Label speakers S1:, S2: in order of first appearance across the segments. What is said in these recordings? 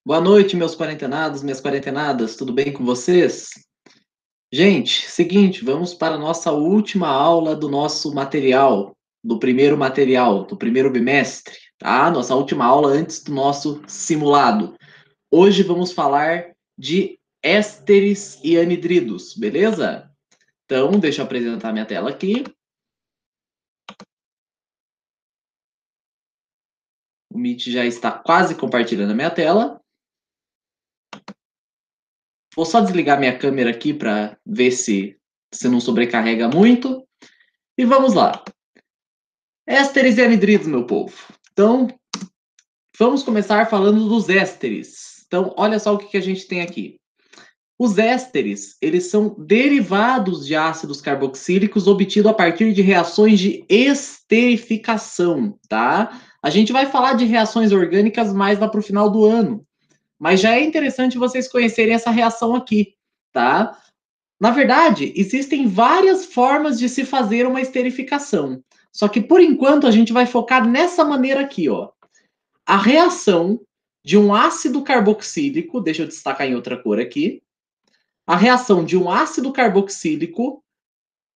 S1: Boa noite, meus quarentenados, minhas quarentenadas, tudo bem com vocês? Gente, seguinte, vamos para a nossa última aula do nosso material, do primeiro bimestre, tá? Nossa última aula antes do nosso simulado. Hoje vamos falar de ésteres e anidridos, beleza? Então, deixa eu apresentar minha tela aqui. O Meet já está quase compartilhando a minha tela. Vou só desligar minha câmera aqui para ver se não sobrecarrega muito. E vamos lá. Ésteres e anidridos, meu povo. Então, vamos começar falando dos ésteres. Então, olha só o que a gente tem aqui. Os ésteres, eles são derivados de ácidos carboxílicos obtidos a partir de reações de esterificação, tá? A gente vai falar de reações orgânicas mais lá para o final do ano, mas já é interessante vocês conhecerem essa reação aqui, tá? Na verdade, existem várias formas de se fazer uma esterificação. Só que, por enquanto, a gente vai focar nessa maneira aqui, ó. A reação de um ácido carboxílico, deixa eu destacar em outra cor aqui, a reação de um ácido carboxílico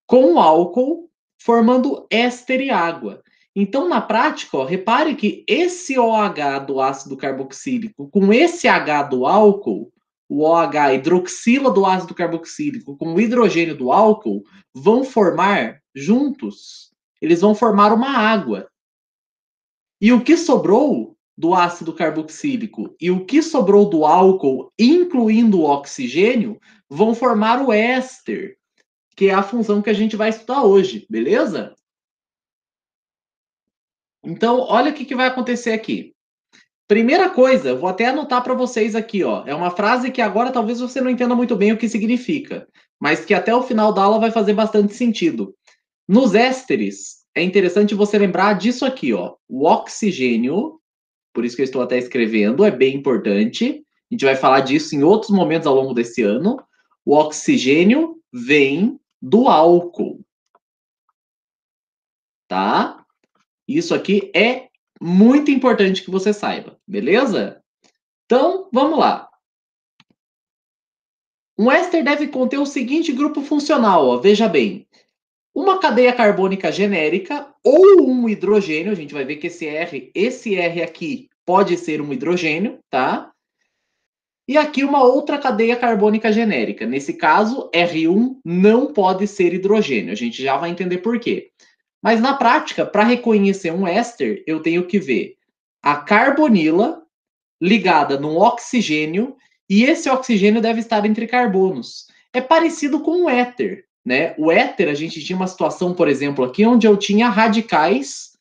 S1: com álcool, formando éster e água. Então, na prática, ó, repare que esse OH do ácido carboxílico com esse H do álcool, o OH hidroxila do ácido carboxílico com o hidrogênio do álcool, vão formar juntos, eles vão formar uma água. E o que sobrou do ácido carboxílico e o que sobrou do álcool, incluindo o oxigênio, vão formar o éster, que é a função que a gente vai estudar hoje, beleza? Então, olha o que vai acontecer aqui. Primeira coisa, vou até anotar para vocês aqui, ó. É uma frase que agora talvez você não entenda muito bem o que significa, mas que até o final da aula vai fazer bastante sentido. Nos ésteres, é interessante você lembrar disso aqui, ó. O oxigênio, por isso que eu estou até escrevendo, é bem importante. A gente vai falar disso em outros momentos ao longo desse ano. O oxigênio vem do álcool, tá? Isso aqui é muito importante que você saiba, beleza? Então, vamos lá. Um éster deve conter o seguinte grupo funcional, ó, veja bem. Uma cadeia carbônica genérica ou um hidrogênio, a gente vai ver que esse R aqui pode ser um hidrogênio, tá? E aqui uma outra cadeia carbônica genérica. Nesse caso, R1 não pode ser hidrogênio. A gente já vai entender por quê. Mas na prática, para reconhecer um éster, eu tenho que ver a carbonila ligada num oxigênio e esse oxigênio deve estar entre carbonos. É parecido com o éter, né? O éter, a gente tinha uma situação, por exemplo, aqui onde eu tinha radicais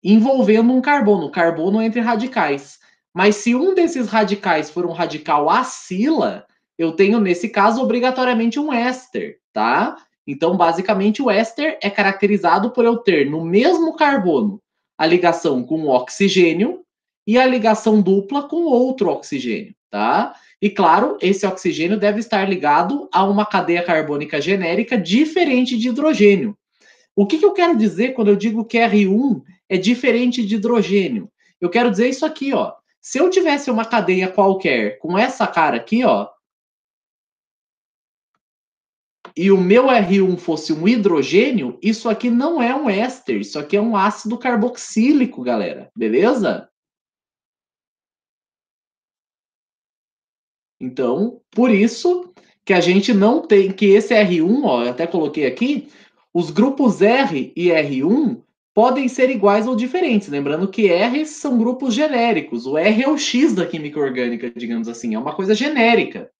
S1: envolvendo um carbono entre radicais. Mas se um desses radicais for um radical acila, eu tenho, nesse caso, obrigatoriamente um éster, tá? Então, basicamente, o éster é caracterizado por eu ter no mesmo carbono a ligação com o oxigênio e a ligação dupla com outro oxigênio, tá? E claro, esse oxigênio deve estar ligado a uma cadeia carbônica genérica diferente de hidrogênio. O que eu quero dizer quando eu digo que R1 é diferente de hidrogênio? Eu quero dizer isso aqui, ó. Se eu tivesse uma cadeia qualquer com essa cara aqui, ó, e o meu R1 fosse um hidrogênio, isso aqui não é um éster, isso aqui é um ácido carboxílico, galera. Beleza? Então, por isso que a gente não tem que esse R1, ó, eu até coloquei aqui, os grupos R e R1 podem ser iguais ou diferentes, lembrando que R são grupos genéricos. O R é o X da química orgânica, digamos assim, é uma coisa genérica.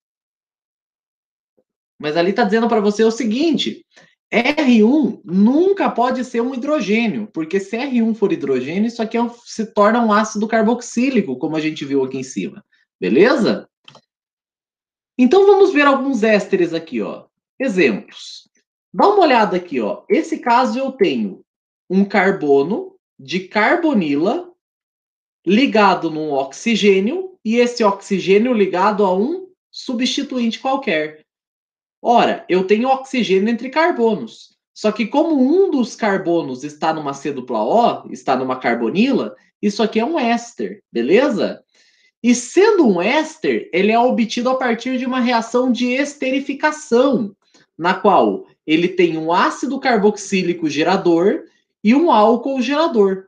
S1: Mas ali está dizendo para você o seguinte: R1 nunca pode ser um hidrogênio, porque se R1 for hidrogênio, isso aqui se torna um ácido carboxílico, como a gente viu aqui em cima. Beleza? Então vamos ver alguns ésteres aqui, ó. Exemplos. Dá uma olhada aqui, ó. Esse caso eu tenho um carbono de carbonila ligado num oxigênio e esse oxigênio ligado a um substituinte qualquer. Ora, eu tenho oxigênio entre carbonos. Só que como um dos carbonos está numa C dupla O, está numa carbonila, isso aqui é um éster, beleza? E sendo um éster, ele é obtido a partir de uma reação de esterificação, na qual ele tem um ácido carboxílico gerador e um álcool gerador.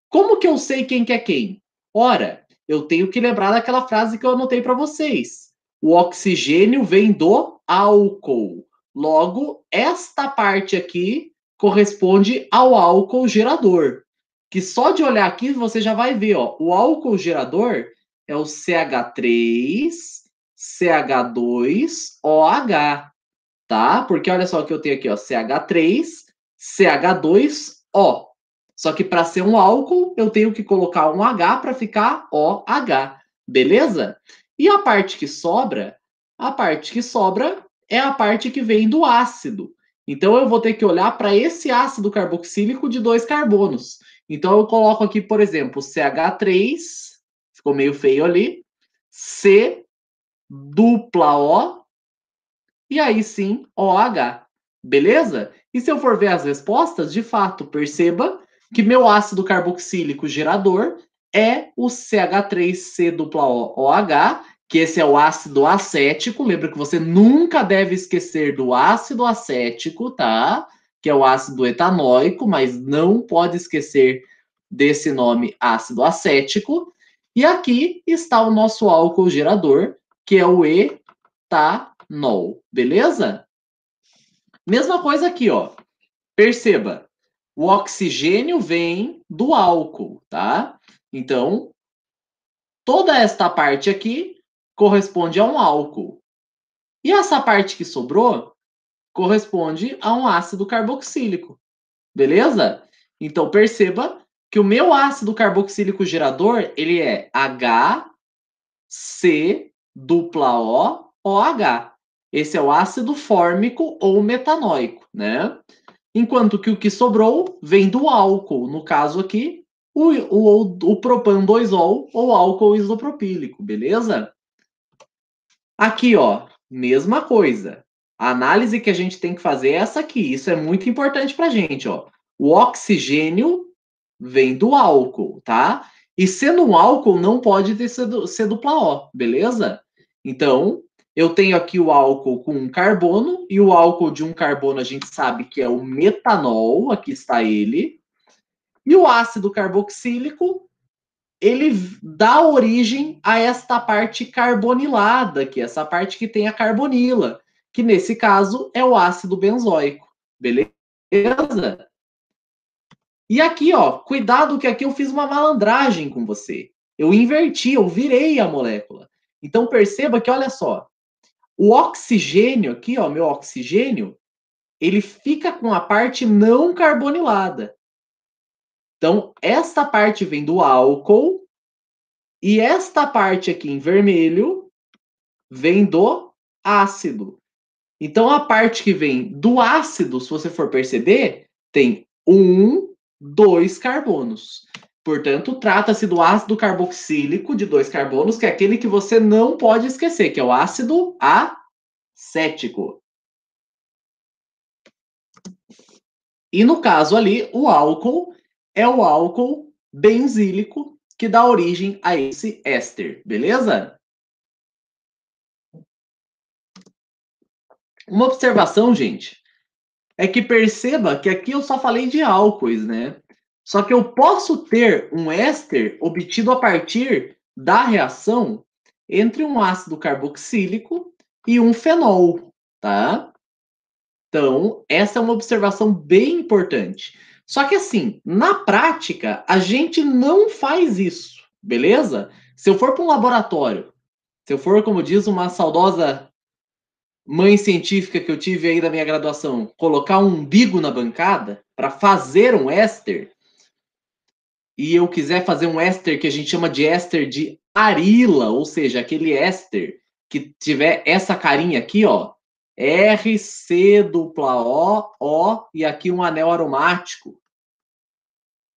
S1: Como que eu sei quem que é quem? Ora, eu tenho que lembrar daquela frase que eu anotei para vocês. O oxigênio vem do álcool. Logo, esta parte aqui corresponde ao álcool gerador. Que só de olhar aqui você já vai ver, ó, o álcool gerador é o CH3, CH2OH, tá? Porque olha só o que eu tenho aqui, ó, CH3, CH2O. Só que para ser um álcool, eu tenho que colocar um H para ficar OH, beleza? E a parte que sobra? A parte que sobra é a parte que vem do ácido. Então eu vou ter que olhar para esse ácido carboxílico de 2 carbonos. Então eu coloco aqui, por exemplo, CH3, ficou meio feio ali, C dupla O, e aí sim OH, beleza? E se eu for ver as respostas, de fato, perceba que meu ácido carboxílico gerador é o CH3C OOH, que esse é o ácido acético. Lembra que você nunca deve esquecer do ácido acético, tá? Que é o ácido etanóico, mas não pode esquecer desse nome ácido acético. E aqui está o nosso álcool gerador, que é o etanol, beleza? Mesma coisa aqui, ó. Perceba, o oxigênio vem do álcool, tá? Então, toda esta parte aqui corresponde a um álcool. E essa parte que sobrou corresponde a um ácido carboxílico, beleza? Então, perceba que o meu ácido carboxílico gerador, ele é HCOOH. Esse é o ácido fórmico ou metanóico, né? Enquanto que o que sobrou vem do álcool, no caso aqui, o propan-2-ol ou álcool isopropílico, beleza? Aqui, ó, mesma coisa. A análise que a gente tem que fazer é essa aqui. Isso é muito importante para a gente, ó. O oxigênio vem do álcool, tá? E sendo um álcool, não pode ser dupla O, beleza? Então, eu tenho aqui o álcool com um carbono, e o álcool de um carbono a gente sabe que é o metanol, aqui está ele. E o ácido carboxílico, ele dá origem a esta parte carbonilada, que é essa parte que tem a carbonila, que nesse caso é o ácido benzoico, beleza? E aqui, ó, cuidado que aqui eu fiz uma malandragem com você. Eu inverti, eu virei a molécula. Então perceba que, olha só, o oxigênio aqui, ó, meu oxigênio, ele fica com a parte não carbonilada. Então, esta parte vem do álcool e esta parte aqui em vermelho vem do ácido. Então, a parte que vem do ácido, se você for perceber, tem 2 carbonos. Portanto, trata-se do ácido carboxílico de 2 carbonos, que é aquele que você não pode esquecer, que é o ácido acético. E no caso ali, o álcool é o álcool benzílico que dá origem a esse éster, beleza? Uma observação, gente, é que perceba que aqui eu só falei de álcoois, né? Só que eu posso ter um éster obtido a partir da reação entre um ácido carboxílico e um fenol, tá? Então, essa é uma observação bem importante. Só que assim, na prática, a gente não faz isso, beleza? Se eu for para um laboratório, se eu for, como diz uma saudosa mãe científica que eu tive aí da minha graduação, colocar um umbigo na bancada para fazer um éster, e eu quiser fazer um éster que a gente chama de éster de arila, ou seja, aquele éster que tiver essa carinha aqui, ó, RCOO e aqui um anel aromático.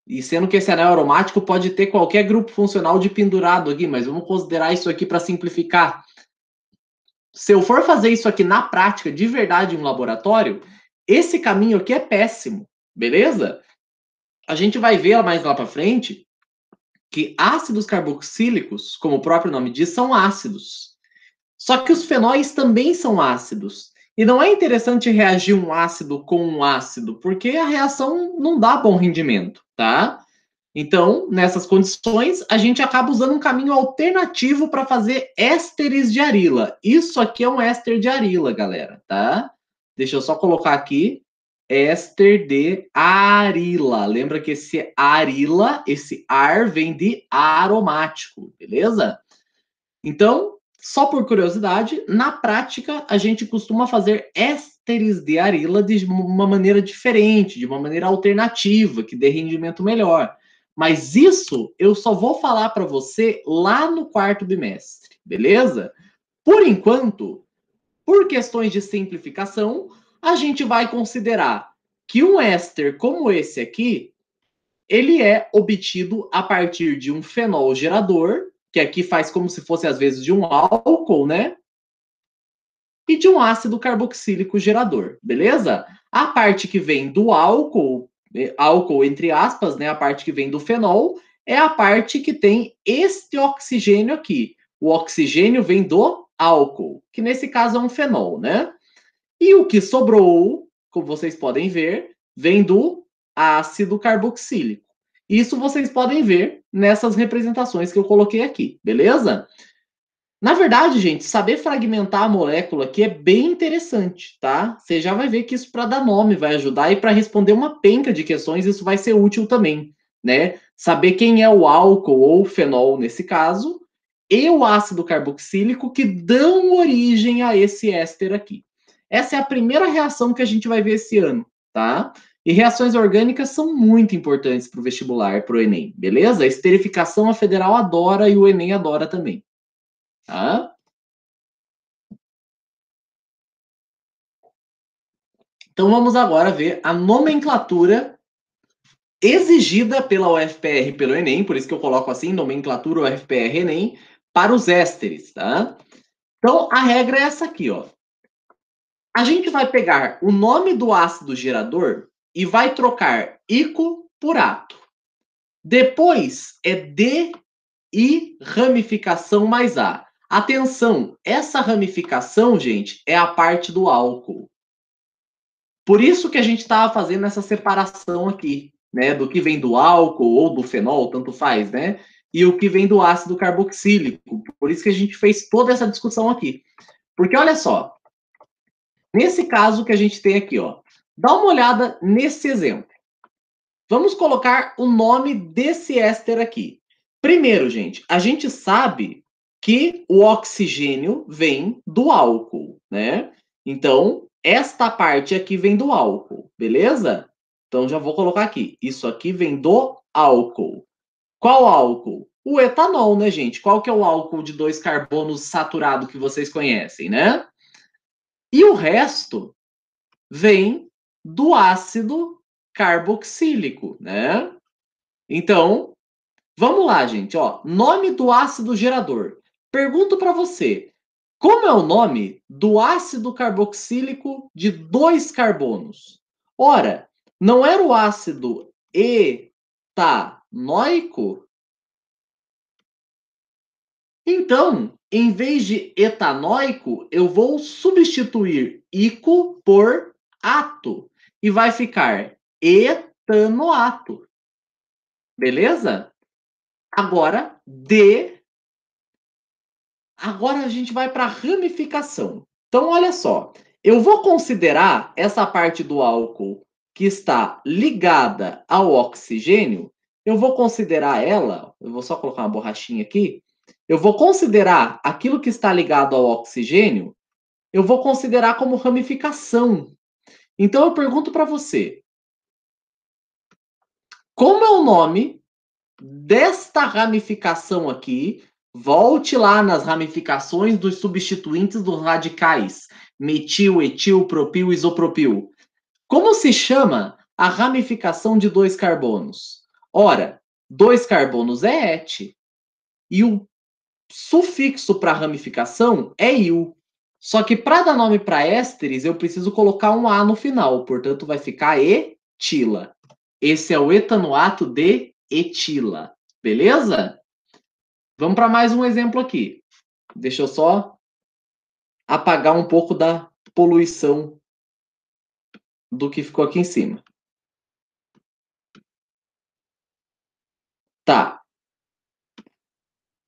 S1: E sendo que esse anel aromático pode ter qualquer grupo funcional de pendurado aqui, mas vamos considerar isso aqui para simplificar. Se eu for fazer isso aqui na prática, de verdade, em um laboratório, esse caminho aqui é péssimo, beleza? A gente vai ver mais lá para frente que ácidos carboxílicos, como o próprio nome diz, são ácidos. Só que os fenóis também são ácidos. E não é interessante reagir um ácido com um ácido, porque a reação não dá bom rendimento, tá? Então, nessas condições, a gente acaba usando um caminho alternativo para fazer ésteres de arila. Isso aqui é um éster de arila, galera, tá? Deixa eu só colocar aqui, éster de arila. Lembra que esse arila, esse ar, vem de aromático, beleza? Então, só por curiosidade, na prática, a gente costuma fazer ésteres de arila de uma maneira diferente, de uma maneira alternativa, que dê rendimento melhor. Mas isso eu só vou falar para você lá no quarto bimestre, beleza? Por enquanto, por questões de simplificação, a gente vai considerar que um éster como esse aqui, ele é obtido a partir de um fenol gerador, que aqui faz como se fosse às vezes de um álcool, né? E de um ácido carboxílico gerador, beleza? A parte que vem do álcool, álcool entre aspas, né? A parte que vem do fenol, é a parte que tem este oxigênio aqui. O oxigênio vem do álcool, que nesse caso é um fenol, né? E o que sobrou, como vocês podem ver, vem do ácido carboxílico. Isso vocês podem ver nessas representações que eu coloquei aqui, beleza? Na verdade, gente, saber fragmentar a molécula aqui é bem interessante, tá? Você já vai ver que isso para dar nome vai ajudar e para responder uma penca de questões isso vai ser útil também, né? Saber quem é o álcool ou o fenol nesse caso e o ácido carboxílico que dão origem a esse éster aqui. Essa é a primeira reação que a gente vai ver esse ano, tá? E reações orgânicas são muito importantes para o vestibular, para o Enem, beleza? A esterificação a federal adora e o Enem adora também. Tá? Então vamos agora ver a nomenclatura exigida pela UFPR e pelo Enem, por isso que eu coloco assim, nomenclatura UFPR Enem, para os ésteres, tá? Então a regra é essa aqui, ó. A gente vai pegar o nome do ácido gerador e vai trocar ico por ato. Depois é D e ramificação mais A. Atenção, essa ramificação, gente, é a parte do álcool. Por isso que a gente estava fazendo essa separação aqui, né? Do que vem do álcool ou do fenol, tanto faz, né? E o que vem do ácido carboxílico. Por isso que a gente fez toda essa discussão aqui. Porque olha só, nesse caso que a gente tem aqui, ó, dá uma olhada nesse exemplo. Vamos colocar o nome desse éster aqui. Primeiro, gente, a gente sabe que o oxigênio vem do álcool, né? Então, esta parte aqui vem do álcool, beleza? Então, já vou colocar aqui. Isso aqui vem do álcool. Qual álcool? O etanol, né, gente? Qual que é o álcool de 2 carbonos saturado que vocês conhecem, né? E o resto vem do ácido carboxílico, né? Então, vamos lá, gente, ó. Nome do ácido gerador. Pergunto para você, como é o nome do ácido carboxílico de 2 carbonos? Ora, não era o ácido etanoico? Então, em vez de etanóico, eu vou substituir ico por ato e vai ficar etanoato. Beleza? Agora, agora a gente vai para a ramificação. Então, olha só, eu vou considerar essa parte do álcool que está ligada ao oxigênio, eu vou considerar ela, eu vou só colocar uma borrachinha aqui, eu vou considerar aquilo que está ligado ao oxigênio, eu vou considerar como ramificação. Então, eu pergunto para você, como é o nome desta ramificação aqui? Volte lá nas ramificações dos substituintes dos radicais metil, etil, propil, isopropil. Como se chama a ramificação de 2 carbonos? Ora, 2 carbonos é et e o sufixo para ramificação é il. Só que para dar nome para ésteres, eu preciso colocar um A no final, portanto vai ficar etila. Esse é o etanoato de etila. Beleza? Vamos para mais um exemplo aqui. Deixa eu só apagar um pouco da poluição do que ficou aqui em cima. Tá. O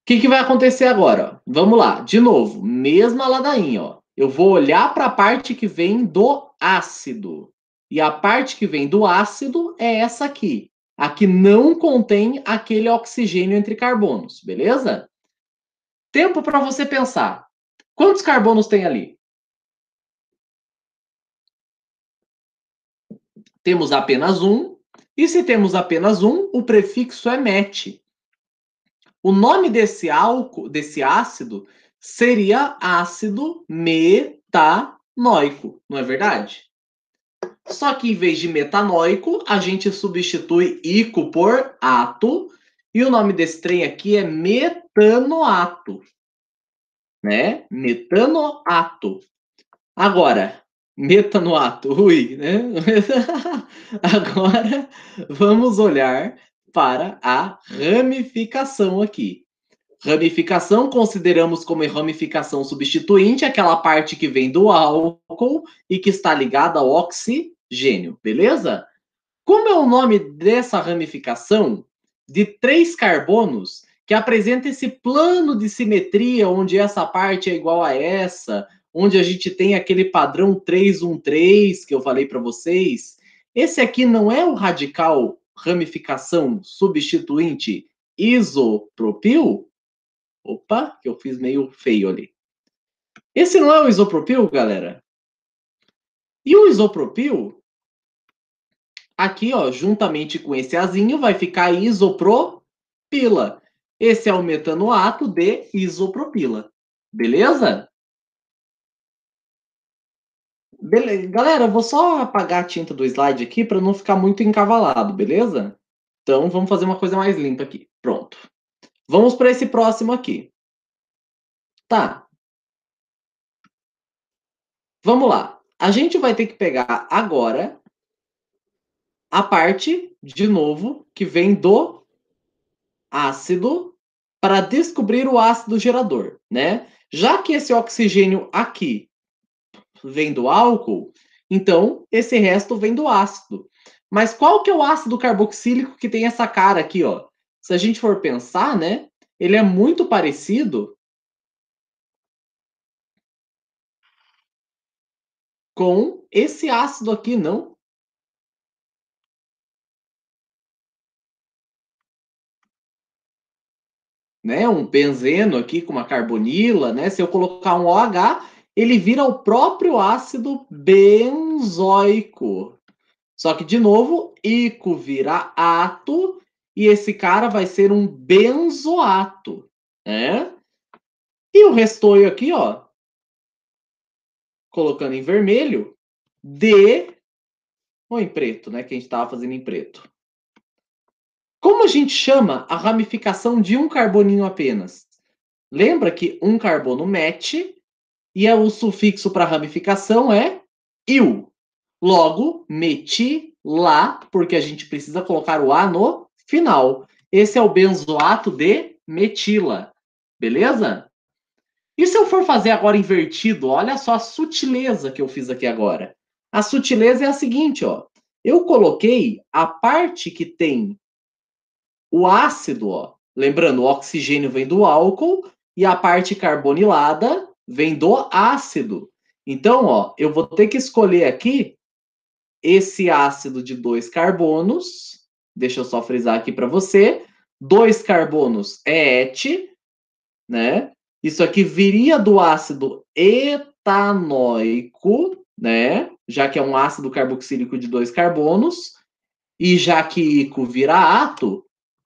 S1: que vai acontecer agora? Ó? Vamos lá, de novo, mesma ladainha. Ó. Eu vou olhar para a parte que vem do ácido. E a parte que vem do ácido é essa aqui. A que não contém aquele oxigênio entre carbonos, beleza? Tempo para você pensar. Quantos carbonos tem ali? Temos apenas um. E se temos apenas um, o prefixo é met. O nome desse ácido seria ácido metanóico, não é verdade? Só que em vez de metanóico, a gente substitui ico por ato, e o nome desse trem aqui é metanoato, né? Metanoato. Agora, metanoato, ui, né? Agora, vamos olhar para a ramificação aqui. Ramificação consideramos como ramificação substituinte aquela parte que vem do álcool e que está ligada ao oxigênio, beleza? Como é o nome dessa ramificação de 3 carbonos que apresenta esse plano de simetria onde essa parte é igual a essa, onde a gente tem aquele padrão 313 que eu falei para vocês? Esse aqui não é o radical ramificação substituinte isopropil? Opa, que eu fiz meio feio ali. Esse não é o isopropil, galera? E o isopropil, aqui, ó, juntamente com esse azinho, vai ficar isopropila. Esse é o metanoato de isopropila. Beleza? Galera, eu vou só apagar a tinta do slide aqui para não ficar muito encavalado, beleza? Então, vamos fazer uma coisa mais limpa aqui. Pronto. Vamos para esse próximo aqui. Tá. Vamos lá. A gente vai ter que pegar agora a parte, de novo, que vem do ácido para descobrir o ácido gerador, né? Já que esse oxigênio aqui vem do álcool, então esse resto vem do ácido. Mas qual que é o ácido carboxílico que tem essa cara aqui, ó? Se a gente for pensar, né? Ele é muito parecido com esse ácido aqui, não? Né? Um benzeno aqui com uma carbonila, né? Se eu colocar um OH, ele vira o próprio ácido benzoico. Só que, de novo, ico vira ato e esse cara vai ser um benzoato, né? E o restolho aqui, ó, colocando em vermelho, D, ou em preto, né? Que a gente estava fazendo em preto. Como a gente chama a ramificação de um carboninho apenas? Lembra que um carbono met e o sufixo para ramificação é il. Logo, metila, porque a gente precisa colocar o A no final. Esse é o benzoato de metila. Beleza? E se eu for fazer agora invertido? Olha só a sutileza que eu fiz aqui agora. A sutileza é a seguinte, ó. Eu coloquei a parte que tem o ácido, ó. Lembrando, o oxigênio vem do álcool e a parte carbonilada vem do ácido. Então, ó, eu vou ter que escolher aqui esse ácido de 2 carbonos. Deixa eu só frisar aqui para você. 2 carbonos é et, né? Isso aqui viria do ácido etanoico, né? Já que é um ácido carboxílico de 2 carbonos. E já que ico vira ato,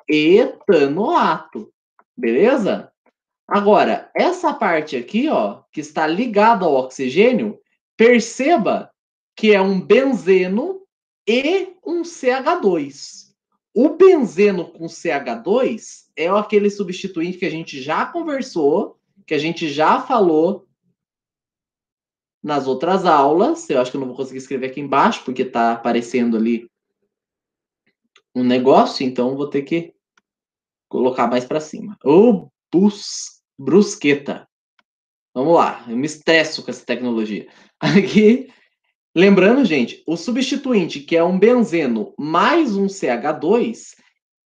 S1: etanoato. Beleza? Agora, essa parte aqui, ó, que está ligada ao oxigênio, perceba que é um benzeno e um CH2. O benzeno com CH2 é aquele substituinte que a gente já conversou, que a gente já falou nas outras aulas. Eu acho que eu não vou conseguir escrever aqui embaixo, porque está aparecendo ali um negócio, então vou ter que colocar mais para cima. Ô, brusqueta. Vamos lá, eu me estresso com essa tecnologia. Aqui, lembrando, gente, o substituinte, que é um benzeno mais um CH2,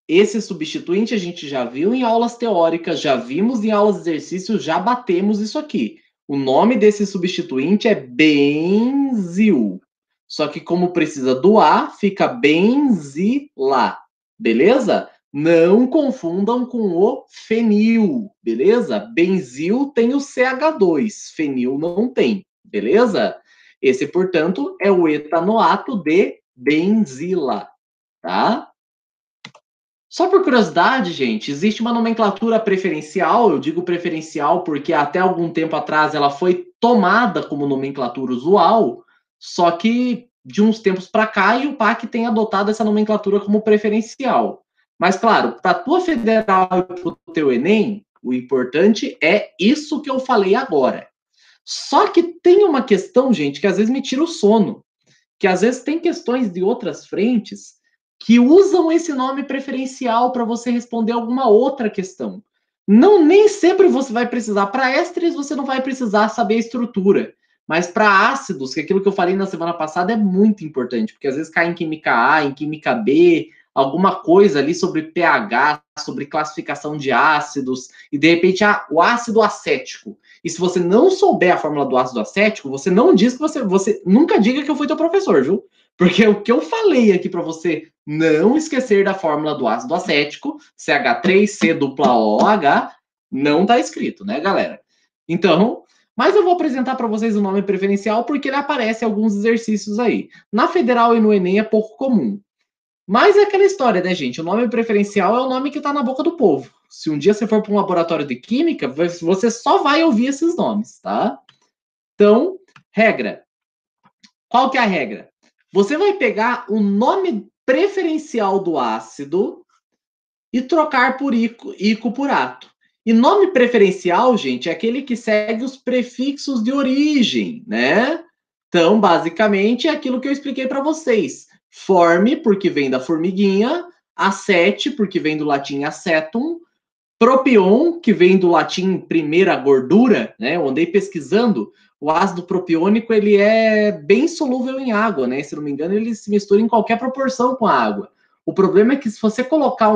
S1: esse substituinte a gente já viu em aulas teóricas, já vimos em aulas de exercício, já batemos isso aqui. O nome desse substituinte é benzil. Só que como precisa do A, fica benzila, beleza? Não confundam com o fenil, beleza? Benzil tem o CH2, fenil não tem, beleza? Esse, portanto, é o etanoato de benzila, tá? Só por curiosidade, gente, existe uma nomenclatura preferencial, eu digo preferencial porque até algum tempo atrás ela foi tomada como nomenclatura usual, só que de uns tempos para cá e o PAC tem adotado essa nomenclatura como preferencial. Mas claro, para a tua federal e para o teu Enem, o importante é isso que eu falei agora. Só que tem uma questão, gente, que às vezes me tira o sono, que às vezes tem questões de outras frentes que usam esse nome preferencial para você responder alguma outra questão. Não, nem sempre você vai precisar. Para ésteres, você não vai precisar saber a estrutura. Mas para ácidos, que é aquilo que eu falei na semana passada é muito importante, porque às vezes cai em química A, em química B, alguma coisa ali sobre pH, sobre classificação de ácidos, e de repente o ácido acético. E se você não souber a fórmula do ácido acético, você não diz que você nunca diga que eu fui teu professor, viu? Porque o que eu falei aqui para você não esquecer da fórmula do ácido acético, CH3COOH, não está escrito, né, galera? Então, mas eu vou apresentar para vocês o nome preferencial porque ele aparece em alguns exercícios aí. Na Federal e no Enem é pouco comum. Mas é aquela história, né, gente? O nome preferencial é o nome que está na boca do povo. Se um dia você for para um laboratório de química, você só vai ouvir esses nomes, tá? Então, regra. Qual que é a regra? Você vai pegar o nome preferencial do ácido e trocar por ico por ato. E nome preferencial, gente, é aquele que segue os prefixos de origem, né? Então, basicamente, é aquilo que eu expliquei para vocês. Forme, porque vem da formiguinha, acete, porque vem do latim acetum, propion, que vem do latim primeira gordura, né? Eu andei pesquisando, o ácido propiônico, ele é bem solúvel em água, né? Se não me engano, ele se mistura em qualquer proporção com a água. O problema é que se você colocar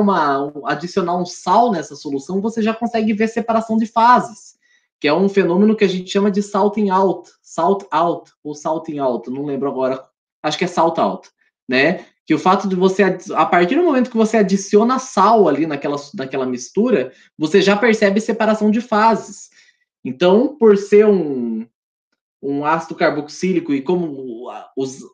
S1: adicionar um sal nessa solução, você já consegue ver separação de fases, que é um fenômeno que a gente chama de salting out, ou salting out, não lembro agora, acho que é salt out, né? Que o fato de você, a partir do momento que você adiciona sal ali naquela mistura, você já percebe separação de fases. Então, por ser um ácido carboxílico e como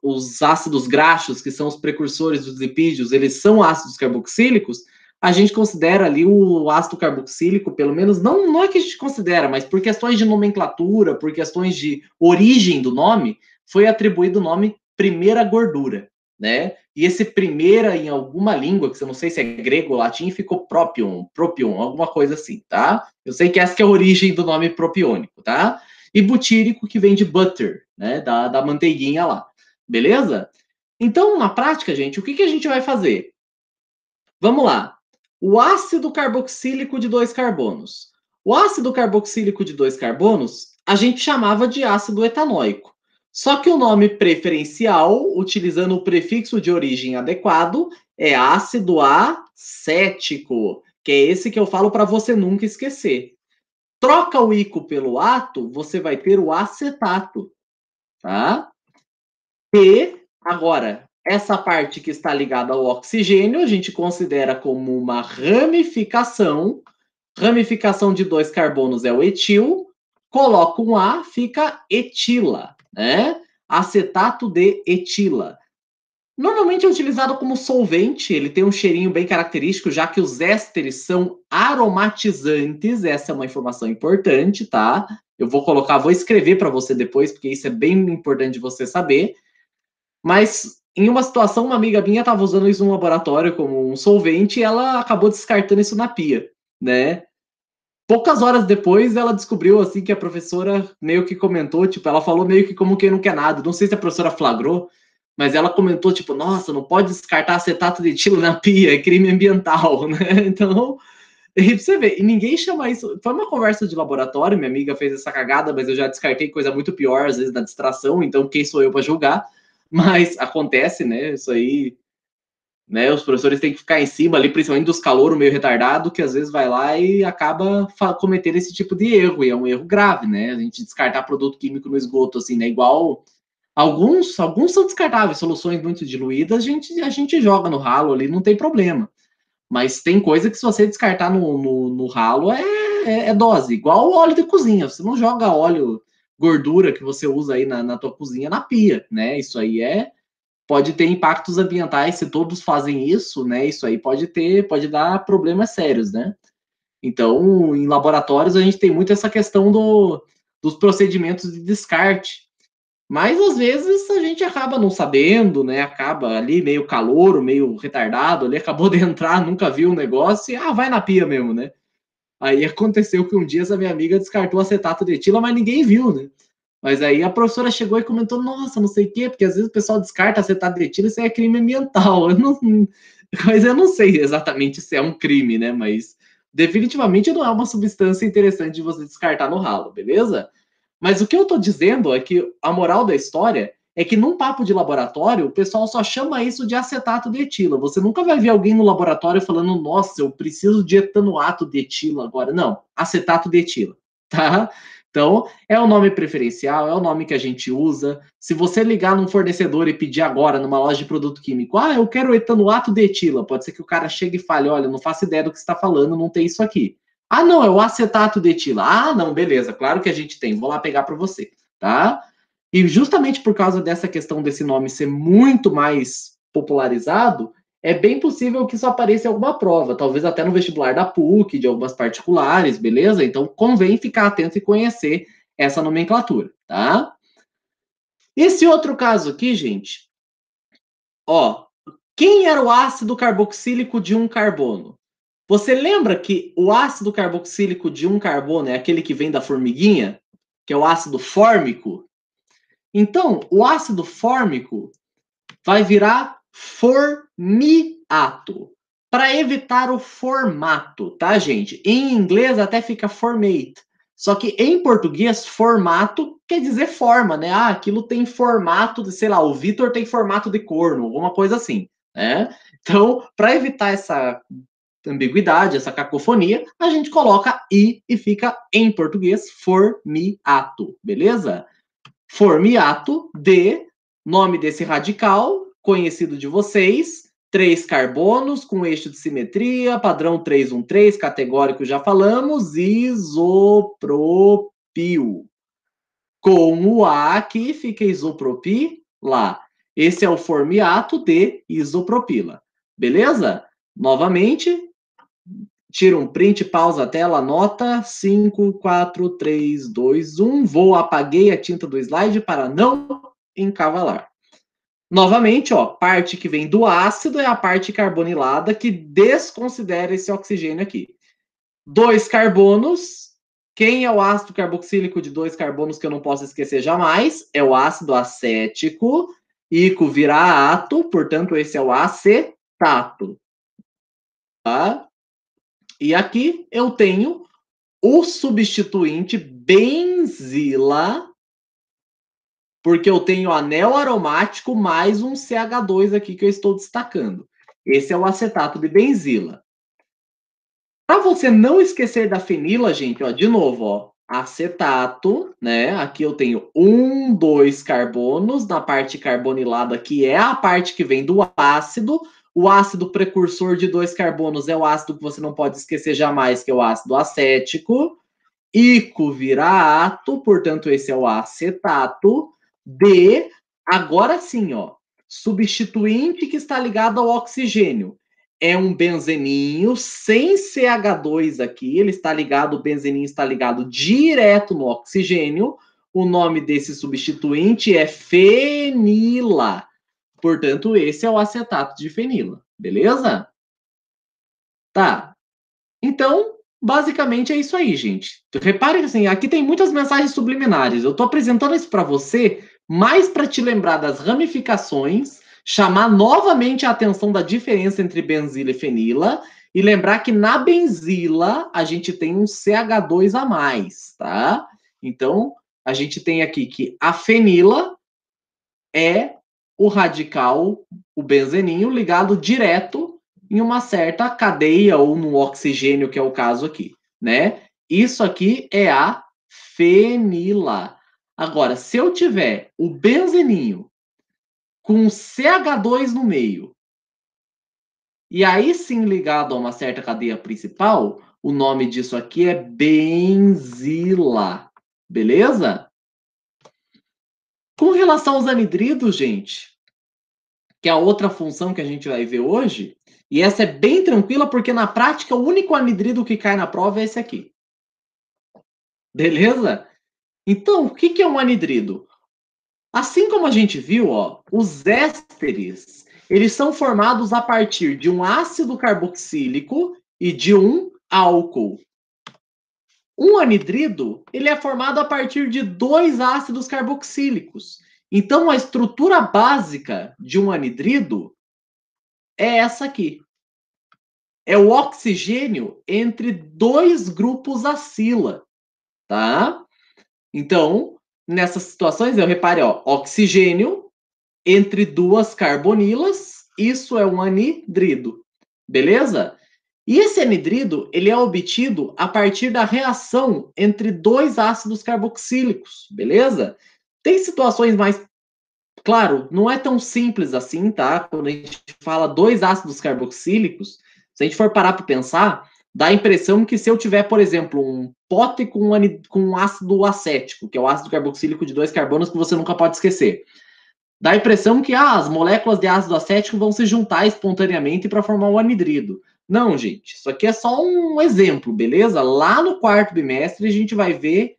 S1: os ácidos graxos, que são os precursores dos lipídios, eles são ácidos carboxílicos, a gente considera ali o ácido carboxílico, pelo menos, não é que a gente considera, mas por questões de nomenclatura, por questões de origem do nome, foi atribuído o nome primeira gordura, né? E esse primeira, em alguma língua, que eu não sei se é grego ou latim, ficou propion, alguma coisa assim, tá? Eu sei que essa que é a origem do nome propiônico, tá? E butírico, que vem de butter, né? Da manteiguinha lá. Beleza? Então, na prática, gente, o que a gente vai fazer? Vamos lá. O ácido carboxílico de 2 carbonos. O ácido carboxílico de 2 carbonos, a gente chamava de ácido etanóico. Só que o nome preferencial, utilizando o prefixo de origem adequado, é ácido acético, que é esse que eu falo para você nunca esquecer. Troca o ico pelo ato, você vai ter o acetato, tá? E, agora, essa parte que está ligada ao oxigênio, a gente considera como uma ramificação. Ramificação de 2 carbonos é o etil. Coloca um A, fica etila, né? Acetato de etila. Normalmente é utilizado como solvente, ele tem um cheirinho bem característico, já que os ésteres são aromatizantes, essa é uma informação importante, tá? Eu vou escrever para você depois, porque isso é bem importante de você saber. Mas em uma situação, uma amiga minha estava usando isso no laboratório como um solvente e ela acabou descartando isso na pia, né? Poucas horas depois, ela descobriu, assim, que a professora meio que comentou, tipo, ela falou meio que como quem não quer nada. Não sei se a professora flagrou, mas ela comentou, tipo, nossa, não pode descartar acetato de etilo na pia, é crime ambiental, né? Então, E pra você ver, e ninguém chama isso. Foi uma conversa de laboratório, minha amiga fez essa cagada, mas eu já descartei coisa muito pior, às vezes, da distração, então quem sou eu para julgar? Mas acontece, né? Isso aí, né? Os professores têm que ficar em cima ali, principalmente dos calouros meio retardado, que às vezes vai lá e acaba cometendo esse tipo de erro, e é um erro grave, né? A gente descartar produto químico no esgoto, assim, né? Igual. Alguns são descartáveis, soluções muito diluídas, a gente joga no ralo ali, não tem problema. Mas tem coisa que se você descartar no ralo é dose, igual o óleo de cozinha. Você não joga óleo, gordura que você usa aí na tua cozinha na pia, né? Isso aí pode ter impactos ambientais se todos fazem isso, né? Isso aí pode dar problemas sérios, né? Então, em laboratórios a gente tem muito essa questão dos procedimentos de descarte. Mas às vezes a gente acaba não sabendo, né? Acaba ali meio calouro, meio retardado, ali acabou de entrar, nunca viu o negócio e vai na pia mesmo, né? Aí aconteceu que um dia essa minha amiga descartou acetato de etila, mas ninguém viu, né? Mas aí a professora chegou e comentou: nossa, não sei o quê, porque às vezes o pessoal descarta acetato de etila, isso aí é crime ambiental. Mas eu não sei exatamente se é um crime, né? Mas definitivamente não é uma substância interessante de você descartar no ralo, beleza? Mas o que eu estou dizendo é que a moral da história é que num papo de laboratório, o pessoal só chama isso de acetato de etila. Você nunca vai ver alguém no laboratório falando, nossa, eu preciso de etanoato de etila agora. Não, acetato de etila, tá? Então, é o nome preferencial, é o nome que a gente usa. Se você ligar num fornecedor e pedir agora numa loja de produto químico, eu quero etanoato de etila, pode ser que o cara chegue e fale, olha, não faço ideia do que você está falando, não tem isso aqui. Não, é o acetato de etila. Não, beleza, claro que a gente tem. Vou lá pegar para você, tá? E justamente por causa dessa questão desse nome ser muito mais popularizado, é bem possível que isso apareça em alguma prova, talvez até no vestibular da PUC, de algumas particulares, beleza? Então convém ficar atento e conhecer essa nomenclatura, tá? Esse outro caso aqui, gente, quem era o ácido carboxílico de um carbono? Você lembra que o ácido carboxílico de um carbono é aquele que vem da formiguinha, que é o ácido fórmico? Então, o ácido fórmico vai virar formiato, para evitar o formato, tá, gente? Em inglês até fica formate, só que em português, formato quer dizer forma, né? Aquilo tem formato de, sei lá, o Vitor tem formato de corno, alguma coisa assim, né? Então, para evitar essa ambiguidade, essa cacofonia, a gente coloca i e fica em português formiato, beleza? Formiato de nome desse radical conhecido de vocês, 3 carbonos com eixo de simetria, padrão 313, categórico já falamos, isopropil. Com o A aqui fica isopropila. Esse é o formiato de isopropila. Beleza? Novamente, tira um print, pausa a tela, anota 5, 4, 3, 2, 1. Apaguei a tinta do slide para não encavalar. Novamente, parte que vem do ácido é a parte carbonilada que desconsidera esse oxigênio aqui. 2 carbonos. Quem é o ácido carboxílico de 2 carbonos que eu não posso esquecer jamais? É o ácido acético. Ico vira ato, portanto, esse é o acetato. Tá? E aqui eu tenho o substituinte benzila, porque eu tenho anel aromático mais um CH2 aqui que eu estou destacando. Esse é o acetato de benzila. Para você não esquecer da fenila, gente, de novo, acetato, né? Aqui eu tenho 2 carbonos na parte carbonilada, que é a parte que vem do ácido. O ácido precursor de 2 carbonos é o ácido que você não pode esquecer jamais, que é o ácido acético. Ico vira ato, portanto, esse é o acetato de, agora sim, substituinte que está ligado ao oxigênio. É um benzeninho sem CH2 aqui, ele está ligado, o benzeninho está ligado direto no oxigênio. O nome desse substituinte é fenila. Portanto, esse é o acetato de fenila, beleza? Tá. Então, basicamente é isso aí, gente. Repare que assim, aqui tem muitas mensagens subliminares. Eu estou apresentando isso para você mais para te lembrar das ramificações, chamar novamente a atenção da diferença entre benzila e fenila E lembrar que na benzila a gente tem um CH2 a mais, tá? Então, a gente tem aqui que a fenila é o radical, o benzeninho, ligado direto em uma certa cadeia ou no oxigênio, que é o caso aqui, né? Isso aqui é a fenila. Agora, se eu tiver o benzeninho com CH2 no meio, e aí sim ligado a uma certa cadeia principal, o nome disso aqui é benzila. Beleza? Com relação aos anidridos, gente, que é a outra função que a gente vai ver hoje, e essa é bem tranquila, porque na prática o único anidrido que cai na prova é esse aqui. Beleza? Então, o que é um anidrido? Assim como a gente viu, ó, os ésteres, eles são formados a partir de um ácido carboxílico e de um álcool. Um anidrido, ele é formado a partir de dois ácidos carboxílicos. Então, a estrutura básica de um anidrido é essa aqui. É o oxigênio entre dois grupos acila, tá? Então, nessas situações, eu repare, ó, oxigênio entre duas carbonilas, isso é um anidrido, beleza? E esse anidrido, ele é obtido a partir da reação entre dois ácidos carboxílicos, beleza? Tem situações mais, claro, não é tão simples assim, tá? Quando a gente fala dois ácidos carboxílicos, se a gente for parar para pensar, dá a impressão que se eu tiver, por exemplo, um pote com um ácido acético, que é o ácido carboxílico de dois carbonos que você nunca pode esquecer, dá a impressão que as moléculas de ácido acético vão se juntar espontaneamente para formar o anidrido. Não, gente, isso aqui é só um exemplo, beleza? Lá no quarto bimestre a gente vai ver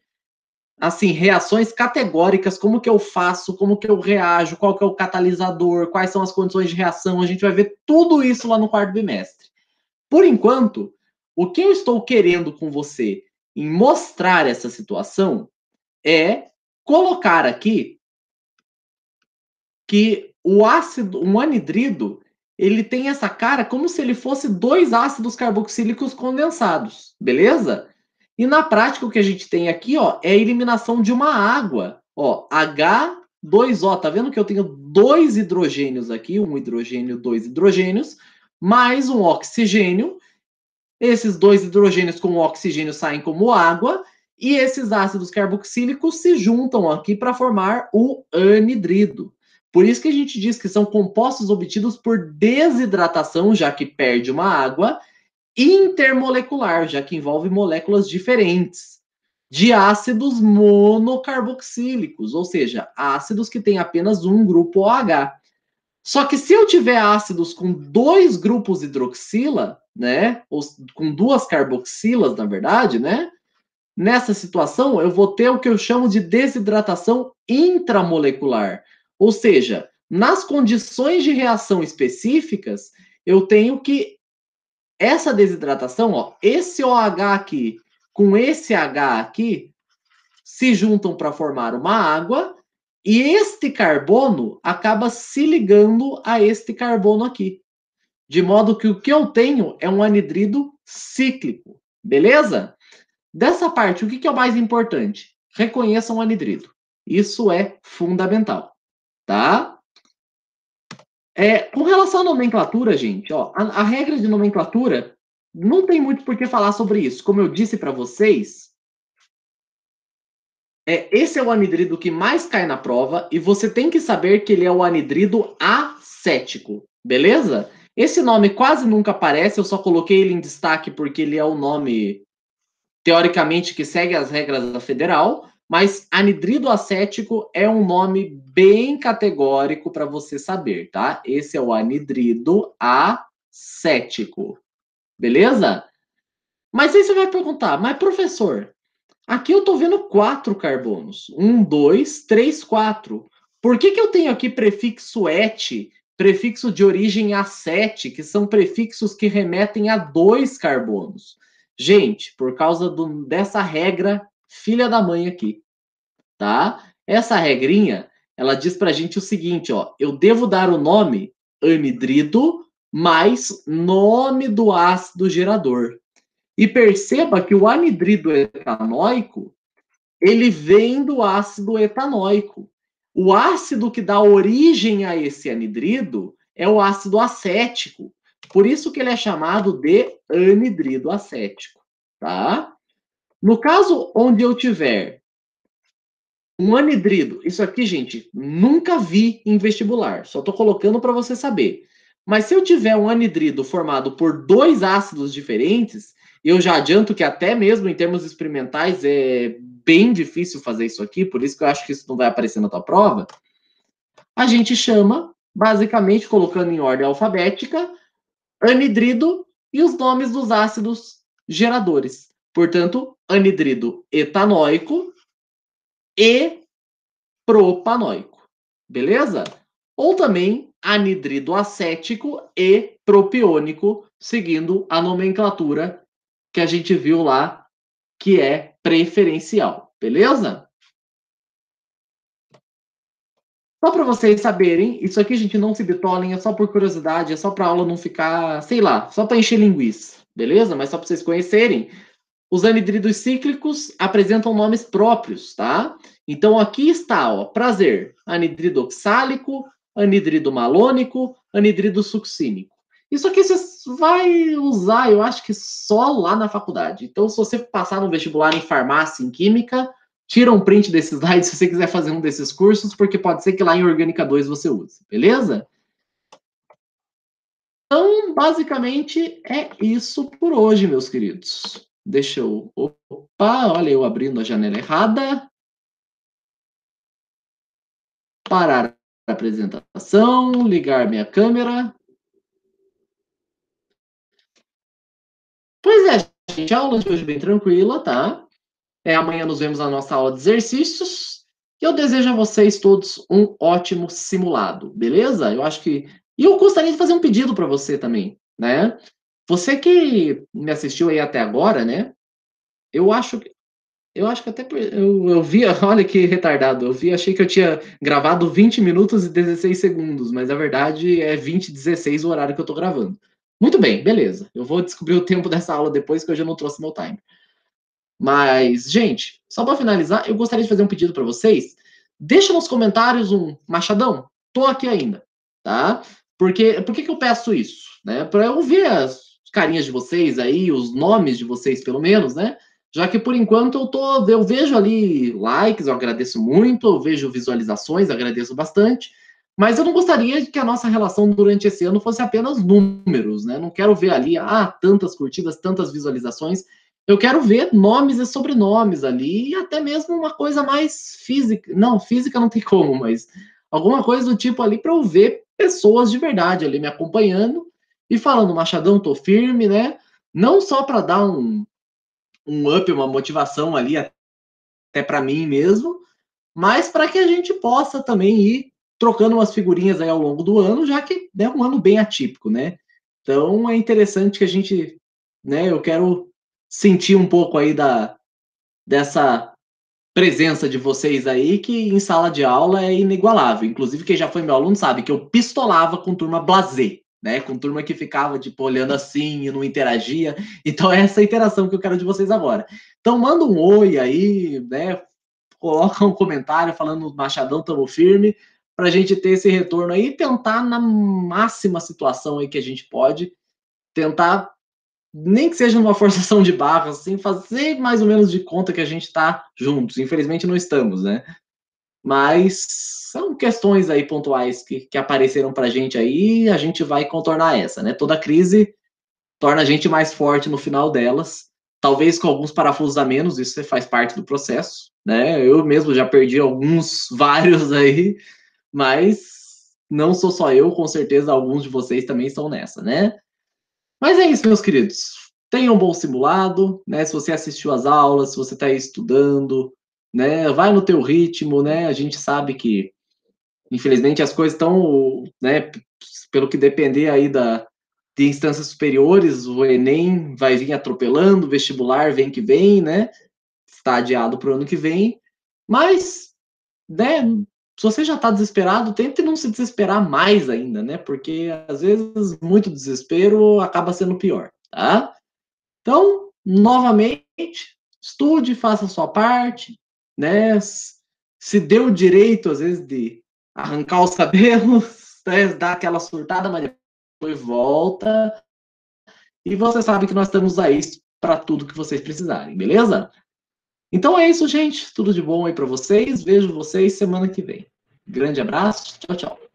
S1: assim, reações categóricas, como que eu faço, como que eu reajo, qual que é o catalisador, quais são as condições de reação, a gente vai ver tudo isso lá no quarto bimestre. Por enquanto, o que eu estou querendo com você em mostrar essa situação é colocar aqui que o ácido, um anidrido, ele tem essa cara como se ele fosse dois ácidos carboxílicos condensados, beleza? E na prática o que a gente tem aqui, ó, é a eliminação de uma água, ó, H2O, tá vendo que eu tenho dois hidrogênios aqui, um hidrogênio, dois hidrogênios, mais um oxigênio. Esses dois hidrogênios com o oxigênio saem como água e esses ácidos carboxílicos se juntam aqui para formar o anidrido. Por isso que a gente diz que são compostos obtidos por desidratação, já que perde uma água, intermolecular, já que envolve moléculas diferentes, de ácidos monocarboxílicos, ou seja, ácidos que têm apenas um grupo OH. Só que se eu tiver ácidos com dois grupos hidroxila, né, ou com duas carboxilas, na verdade, né, nessa situação eu vou ter o que eu chamo de desidratação intramolecular. Ou seja, nas condições de reação específicas, eu tenho que essa desidratação, ó, esse OH aqui com esse H aqui se juntam para formar uma água e este carbono acaba se ligando a este carbono aqui. De modo que o que eu tenho é um anidrido cíclico. Beleza? Dessa parte, o que é o mais importante? Reconheça um anidrido. Isso é fundamental. Tá? Com relação à nomenclatura, gente, ó, a regra de nomenclatura não tem muito por que falar sobre isso. Como eu disse para vocês, esse é o anidrido que mais cai na prova e você tem que saber que ele é o anidrido acético, beleza? Esse nome quase nunca aparece, eu só coloquei ele em destaque porque ele é o nome, teoricamente, que segue as regras da federal, mas anidrido acético é um nome bem categórico para você saber, tá? Esse é o anidrido acético, beleza? Mas aí você vai perguntar, mas professor, aqui eu estou vendo 4 carbonos. 1, 2, 3, 4. Por que eu tenho aqui prefixo et, prefixo de origem A7, que são prefixos que remetem a 2 carbonos? Gente, por causa dessa regra filha da mãe aqui, tá? Essa regrinha, ela diz pra gente o seguinte, ó, eu devo dar o nome anidrido mais nome do ácido gerador. E perceba que o anidrido etanóico, ele vem do ácido etanóico. O ácido que dá origem a esse anidrido é o ácido acético. Por isso que ele é chamado de anidrido acético, tá? No caso onde eu tiver um anidrido, isso aqui, gente, nunca vi em vestibular, só estou colocando para você saber. Mas se eu tiver um anidrido formado por dois ácidos diferentes, eu já adianto que até mesmo em termos experimentais é bem difícil fazer isso aqui, por isso que eu acho que isso não vai aparecer na tua prova. A gente chama, basicamente, colocando em ordem alfabética, anidrido e os nomes dos ácidos geradores. Portanto, anidrido etanóico e propanóico, beleza? Ou também anidrido acético e propiônico, seguindo a nomenclatura que a gente viu lá, que é preferencial, beleza? Só para vocês saberem, isso aqui, gente, não se bitolem, é só por curiosidade, é só para a aula não ficar, sei lá, só para encher linguiça, beleza? Mas só para vocês conhecerem, os anidridos cíclicos apresentam nomes próprios, tá? Então aqui está, ó, prazer, anidrido oxálico, anidrido malônico, anidrido succínico. Isso aqui você vai usar, eu acho que só lá na faculdade. Então, se você passar no vestibular em farmácia, em química, tira um print desses slides se você quiser fazer um desses cursos, porque pode ser que lá em Orgânica 2 você use, beleza? Então, basicamente, é isso por hoje, meus queridos. Deixa eu. Opa, olha eu abrindo a janela errada. Parar a apresentação, ligar minha câmera. Pois é, gente, a aula de hoje é bem tranquila, tá? Amanhã nos vemos na nossa aula de exercícios. E eu desejo a vocês todos um ótimo simulado, beleza? Eu acho que. E eu gostaria de fazer um pedido para você também, né? Você que me assistiu aí até agora, né? Eu acho que até eu vi, olha que retardado, eu vi, achei que eu tinha gravado 20 minutos e 16 segundos, mas na verdade é 20 e 16 o horário que eu tô gravando. Muito bem, beleza. Eu vou descobrir o tempo dessa aula depois que eu já não trouxe meu time. Mas, gente, só para finalizar, eu gostaria de fazer um pedido para vocês. Deixa nos comentários um Machadão, tô aqui ainda, tá? Porque por que eu peço isso, né? Para eu ver as carinhas de vocês aí, os nomes de vocês pelo menos, né? Já que por enquanto eu vejo ali likes, eu agradeço muito, eu vejo visualizações, agradeço bastante, mas eu não gostaria de que a nossa relação durante esse ano fosse apenas números, né? Não quero ver ali, tantas curtidas, tantas visualizações. Eu quero ver nomes e sobrenomes ali, e até mesmo uma coisa mais física. Não, física não tem como, mas alguma coisa do tipo ali para eu ver pessoas de verdade ali me acompanhando e falando, Machadão, tô firme, né? Não só para dar um up, uma motivação ali, até para mim mesmo, mas para que a gente possa também ir trocando umas figurinhas aí ao longo do ano, já que é um ano bem atípico, né? Então é interessante que a gente, né? Eu quero sentir um pouco aí dessa presença de vocês aí, que em sala de aula é inigualável. Inclusive, quem já foi meu aluno sabe que eu pistolava com turma blasé, né? Com turma que ficava, tipo, olhando assim e não interagia. Então, é essa interação que eu quero de vocês agora. Então, manda um oi aí, né? Coloca um comentário falando Machadão, tamo firme, pra gente ter esse retorno aí e tentar, na máxima situação aí que a gente pode, tentar nem que seja numa forçação de barra, assim, fazer mais ou menos de conta que a gente está juntos. Infelizmente não estamos, né? Mas são questões aí pontuais que apareceram para a gente aí e a gente vai contornar essa, né? Toda crise torna a gente mais forte no final delas, talvez com alguns parafusos a menos, isso faz parte do processo, né? Eu mesmo já perdi alguns, vários aí, mas não sou só eu, com certeza alguns de vocês também estão nessa, né? Mas é isso, meus queridos. Tenha um bom simulado, né? Se você assistiu às aulas, se você está aí estudando, né? Vai no teu ritmo, né? A gente sabe que, infelizmente, as coisas estão, né? Pelo que depender aí de instâncias superiores, o Enem vai vir atropelando, o vestibular vem que vem, né? Está adiado para o ano que vem. Mas, né? se você já está desesperado, tente não se desesperar mais ainda, né? Porque às vezes muito desespero acaba sendo pior, tá? Então, novamente, estude, faça a sua parte, né? Se dê o direito, às vezes, de arrancar os cabelos, né? Dar aquela surtada, mas depois volta. E você sabe que nós estamos aí para tudo que vocês precisarem, beleza? Então é isso, gente. Tudo de bom aí para vocês. Vejo vocês semana que vem. Grande abraço. Tchau, tchau.